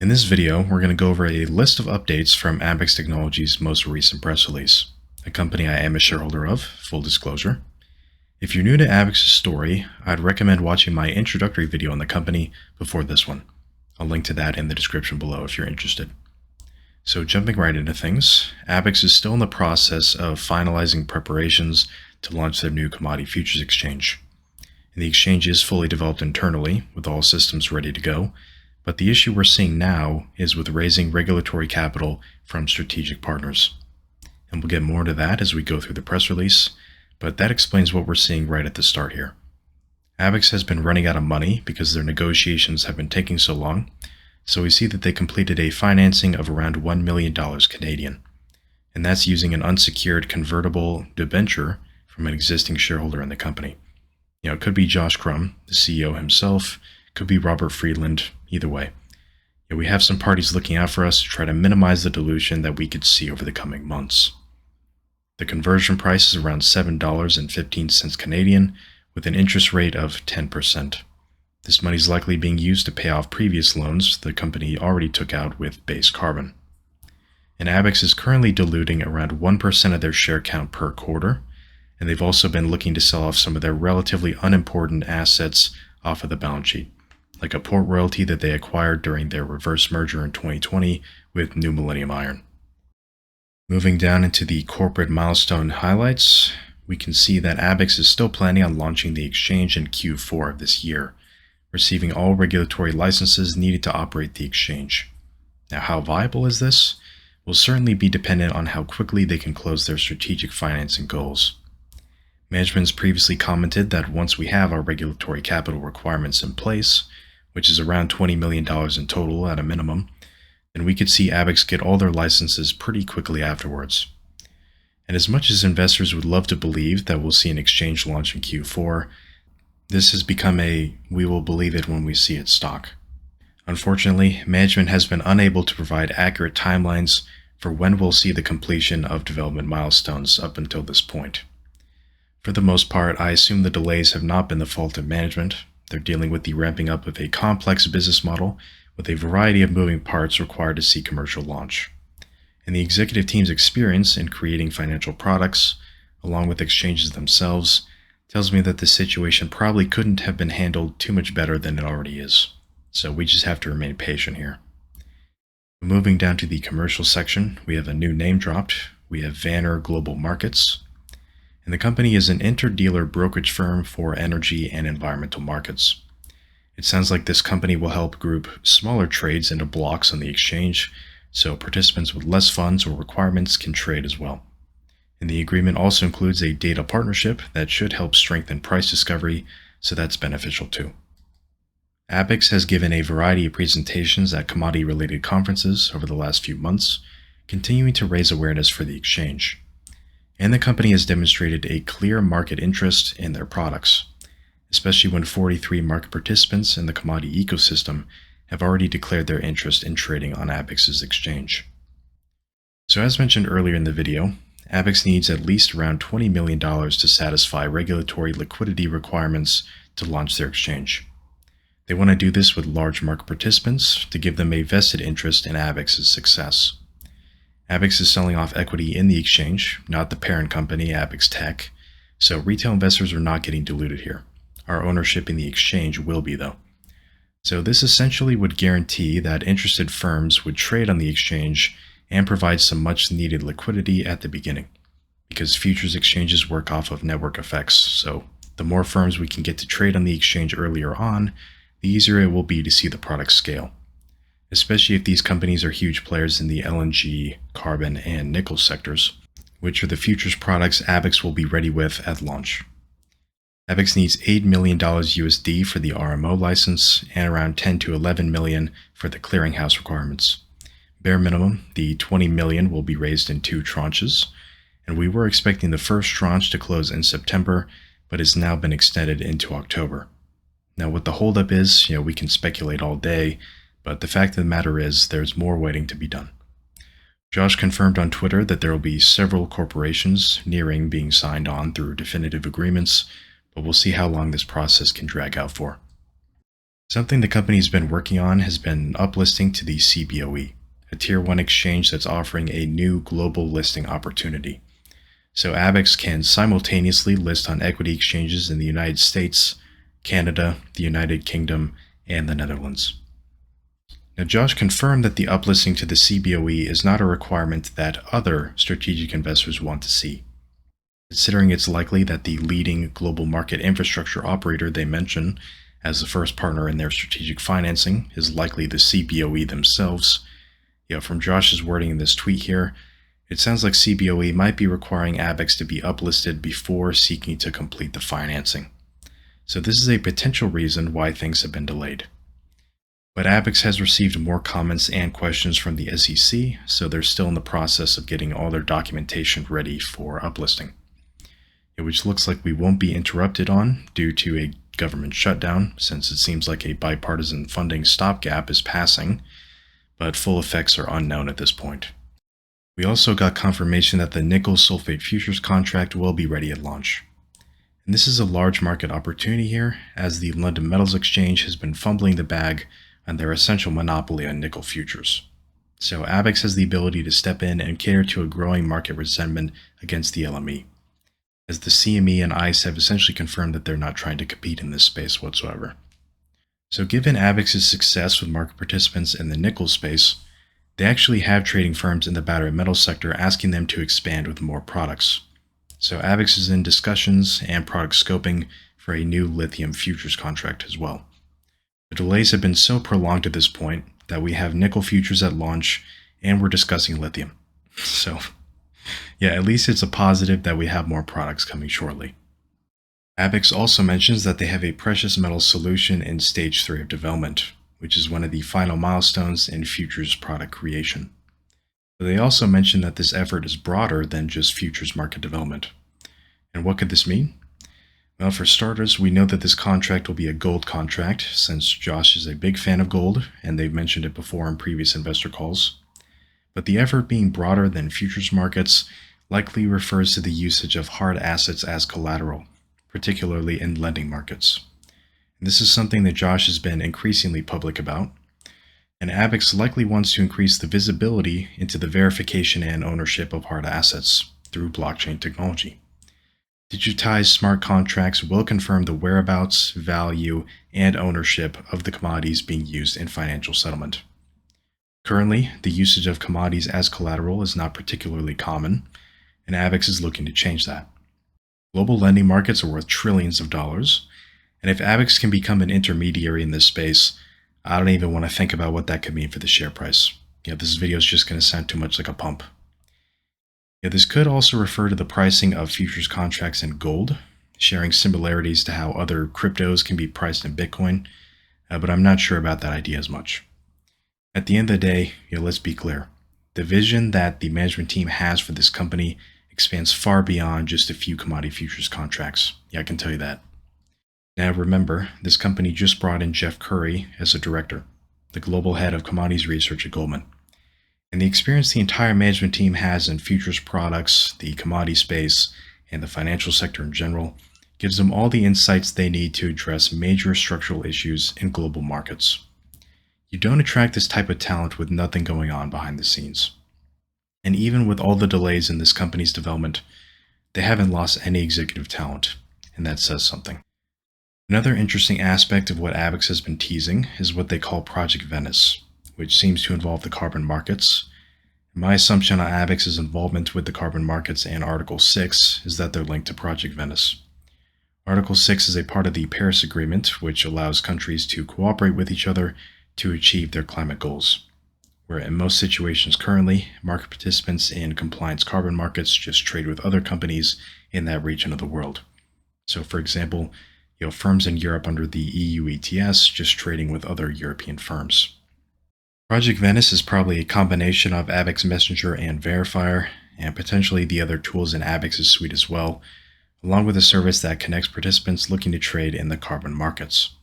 In this video, we're going to go over a list of updates from Abaxx Technologies' most recent press release, a company I am a shareholder of, full disclosure. If you're new to Abaxx's story, I'd recommend watching my introductory video on the company before this one. I'll link to that in the description below if you're interested. So jumping right into things, Abaxx is still in the process of finalizing preparations to launch their new commodity futures exchange. And the exchange is fully developed internally, with all systems ready to go. But the issue we're seeing now is with raising regulatory capital from strategic partners. And we'll get more into that as we go through the press release, but that explains what we're seeing right at the start here. Abaxx has been running out of money because their negotiations have been taking so long, so we see that they completed a financing of around $1 million Canadian, and that's using an unsecured convertible debenture from an existing shareholder in the company. It could be Josh Crum, the CEO himself, could be Robert Friedland, either way. We have some parties looking out for us to try to minimize the dilution that we could see over the coming months. The conversion price is around $7.15 Canadian, with an interest rate of 10%. This money is likely being used to pay off previous loans the company already took out with Base Carbon. And Abaxx is currently diluting around 1% of their share count per quarter, and they've also been looking to sell off some of their relatively unimportant assets off of the balance sheet, like a port royalty that they acquired during their reverse merger in 2020 with New Millennium Iron. Moving down into the corporate milestone highlights, we can see that Abaxx is still planning on launching the exchange in Q4 of this year, receiving all regulatory licenses needed to operate the exchange. Now, how viable is this? Will certainly be dependent on how quickly they can close their strategic financing goals. Management's previously commented that once we have our regulatory capital requirements in place, which is around $20 million in total at a minimum, then we could see Abaxx get all their licenses pretty quickly afterwards. And as much as investors would love to believe that we'll see an exchange launch in Q4, this has become a "we will believe it when we see it" stock. Unfortunately, management has been unable to provide accurate timelines for when we'll see the completion of development milestones up until this point. For the most part, I assume the delays have not been the fault of management. They're dealing with the ramping up of a complex business model with a variety of moving parts required to see commercial launch. And the executive team's experience in creating financial products, along with exchanges themselves, tells me that the situation probably couldn't have been handled too much better than it already is. So we just have to remain patient here. Moving down to the commercial section, we have a new name dropped. We have Vanner Global Markets. And the company is an inter-dealer brokerage firm for energy and environmental markets. It sounds like this company will help group smaller trades into blocks on the exchange, so participants with less funds or requirements can trade as well. And the agreement also includes a data partnership that should help strengthen price discovery, so that's beneficial too. Abaxx has given a variety of presentations at commodity-related conferences over the last few months, continuing to raise awareness for the exchange. And the company has demonstrated a clear market interest in their products, especially when 43 market participants in the commodity ecosystem have already declared their interest in trading on Abaxx's exchange. So as mentioned earlier in the video, Abaxx needs at least around $20 million to satisfy regulatory liquidity requirements to launch their exchange. They want to do this with large market participants to give them a vested interest in Abaxx's success. Abaxx is selling off equity in the exchange, not the parent company, Abaxx Tech, so retail investors are not getting diluted here. Our ownership in the exchange will be, though. So this essentially would guarantee that interested firms would trade on the exchange and provide some much needed liquidity at the beginning, because futures exchanges work off of network effects, so the more firms we can get to trade on the exchange earlier on, the easier it will be to see the product scale, especially if these companies are huge players in the LNG, carbon, and nickel sectors, which are the futures products Abaxx will be ready with at launch. Abaxx needs $8 million USD for the RMO license and around $10 to $11 million for the clearinghouse requirements. Bare minimum, the $20 million will be raised in 2 tranches, and we were expecting the first tranche to close in September, but has now been extended into October. Now what the holdup is, we can speculate all day, but the fact of the matter is there's more waiting to be done. Josh confirmed on Twitter that there will be several corporations nearing being signed on through definitive agreements, but we'll see how long this process can drag out for. Something the company's been working on has been uplisting to the CBOE, a Tier 1 exchange that's offering a new global listing opportunity. So ABXX can simultaneously list on equity exchanges in the United States, Canada, the United Kingdom, and the Netherlands. Now, Josh confirmed that the uplisting to the CBOE is not a requirement that other strategic investors want to see. Considering it's likely that the leading global market infrastructure operator they mention as the first partner in their strategic financing is likely the CBOE themselves. From Josh's wording in this tweet here, it sounds like CBOE might be requiring ABXX to be uplisted before seeking to complete the financing. So this is a potential reason why things have been delayed. But ABXX has received more comments and questions from the SEC, so they're still in the process of getting all their documentation ready for uplisting, which looks like we won't be interrupted on due to a government shutdown, since it seems like a bipartisan funding stopgap is passing, but full effects are unknown at this point. We also got confirmation that the nickel sulfate futures contract will be ready at launch. And this is a large market opportunity here, as the London Metals Exchange has been fumbling the bag on their essential monopoly on nickel futures. So ABXX has the ability to step in and cater to a growing market resentment against the LME, as the CME and ICE have essentially confirmed that they're not trying to compete in this space whatsoever. So given ABXX's success with market participants in the nickel space, they actually have trading firms in the battery metal sector asking them to expand with more products. So ABXX is in discussions and product scoping for a new lithium futures contract as well. The delays have been so prolonged at this point that we have nickel futures at launch and we're discussing lithium. So yeah, at least it's a positive that we have more products coming shortly. ABXX also mentions that they have a precious metal solution in stage 3 of development, which is one of the final milestones in futures product creation. But they also mention that this effort is broader than just futures market development. And what could this mean? Well, for starters, we know that this contract will be a gold contract, since Josh is a big fan of gold, and they've mentioned it before in previous investor calls. But the effort being broader than futures markets likely refers to the usage of hard assets as collateral, particularly in lending markets. And this is something that Josh has been increasingly public about, and ABXX likely wants to increase the visibility into the verification and ownership of hard assets through blockchain technology. Digitized smart contracts will confirm the whereabouts, value, and ownership of the commodities being used in financial settlement. Currently, the usage of commodities as collateral is not particularly common, and ABXX is looking to change that. Global lending markets are worth trillions of dollars, and if ABXX can become an intermediary in this space, I don't even want to think about what that could mean for the share price. This video is just going to sound too much like a pump. This could also refer to the pricing of futures contracts in gold, sharing similarities to how other cryptos can be priced in Bitcoin, but I'm not sure about that idea as much. At the end of the day, let's be clear. The vision that the management team has for this company expands far beyond just a few commodity futures contracts. I can tell you that. Now remember, this company just brought in Jeff Curry as a director, the global head of commodities research at Goldman. And the experience the entire management team has in futures products, the commodity space, and the financial sector in general gives them all the insights they need to address major structural issues in global markets. You don't attract this type of talent with nothing going on behind the scenes. And even with all the delays in this company's development, they haven't lost any executive talent, and that says something. Another interesting aspect of what ABXX has been teasing is what they call Project Venice, which seems to involve the carbon markets. My assumption on ABXX's involvement with the carbon markets and Article 6 is that they're linked to Project Venice. Article 6 is a part of the Paris Agreement, which allows countries to cooperate with each other to achieve their climate goals, where in most situations currently, market participants in compliance carbon markets just trade with other companies in that region of the world. So for example, firms in Europe under the EU ETS just trading with other European firms. Project Venice is probably a combination of ABXX Messenger and Verifier, and potentially the other tools in ABXX's suite as well, along with a service that connects participants looking to trade in the carbon markets.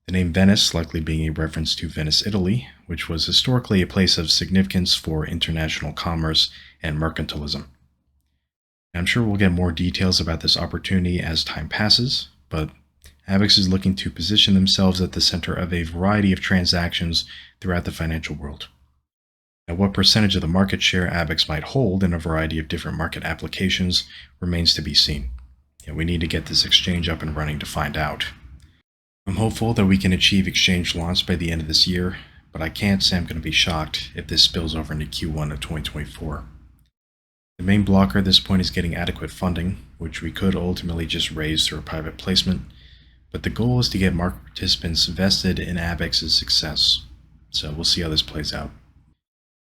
The name Venice likely being a reference to Venice, Italy, which was historically a place of significance for international commerce and mercantilism. I'm sure we'll get more details about this opportunity as time passes, but Abaxx is looking to position themselves at the center of a variety of transactions throughout the financial world. Now, what percentage of the market share Abaxx might hold in a variety of different market applications remains to be seen. We need to get this exchange up and running to find out. I'm hopeful that we can achieve exchange launch by the end of this year, but I can't say I'm going to be shocked if this spills over into Q1 of 2024. The main blocker at this point is getting adequate funding, which we could ultimately just raise through a private placement, but the goal is to get market participants vested in Abaxx's success. So we'll see how this plays out.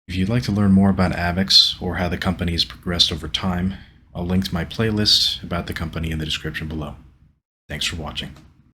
If you'd like to learn more about Abaxx or how the company has progressed over time, I'll link to my playlist about the company in the description below. Thanks for watching.